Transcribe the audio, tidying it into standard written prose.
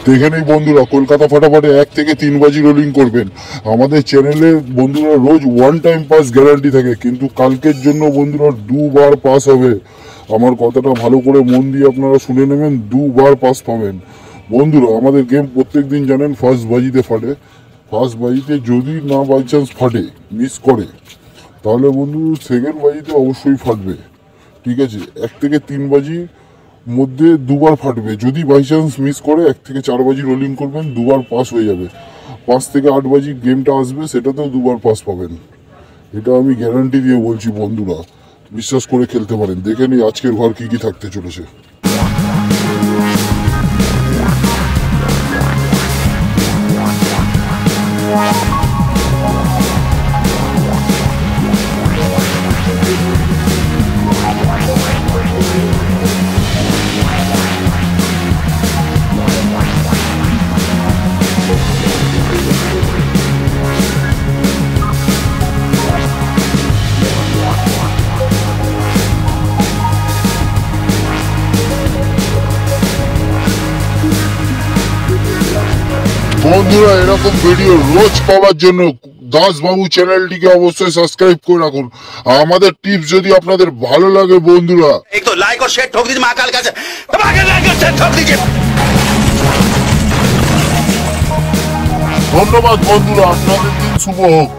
দেখে নেই বন্ধুরা, কলকাতা ফাটাফাটে 1 থেকে 3 বাজি রোলিং করবেন। আমাদের চ্যানেলে বন্ধুরা রোজ 1 টাইম পাস গ্যারান্টি থাকে, কিন্তু কালকের জন্য বন্ধুরা 2 বার পাস হবে। আমার কথাটা ভালো করে মন দিয়ে আপনারা শুনে নেবেন, 2 বার পাস পাবেন। বন্ধুরা আমাদের গেম প্রত্যেক দিন জানেন ফার্স্ট বাজিতে ফাটে। ফার্স্ট বাজিতে যদি না বাই চান্স ফাটে, মিস করে, তাহলে বন্ধু সেকেন্ড বাজিতে অবশ্যই ফাটবে। ঠিক আছে, 1 থেকে 3 বাজি মধ্যে 2 বার ফাটবে। যদি বাই চান্স মিস করে 1 থেকে 4 বাজি রোলিং করবেন, 2 বার পাস হয়ে যাবে। 5 থেকে 8 বাজি গেমটা আসবে, সেটাতেও 2 বার পাস পাবেন। এটা আমি গ্যারান্টি দিয়ে বলছি বন্ধুরা, বিশ্বাস করে খেলতে পারেন। দেখে নিই আজকের ঘর কি কি থাকতে চলেছে। বন্ধুরা এরকম ভিডিও রোজ পাওয়ার জন্য দাসবাবু চ্যানেলটিকে অবশ্যই সাবস্ক্রাইব করে রাখুন। আমাদের টিপস যদি আপনাদের ভালো লাগে বন্ধুরা, একটু লাইক ও শেয়ার ঠক দিন মহাকাল কাছে, তোমাকে লাইক ও শেয়ার ঠক দিন। ধন্যবাদ বন্ধুরা, আপনাদের দিন শুভ হোক।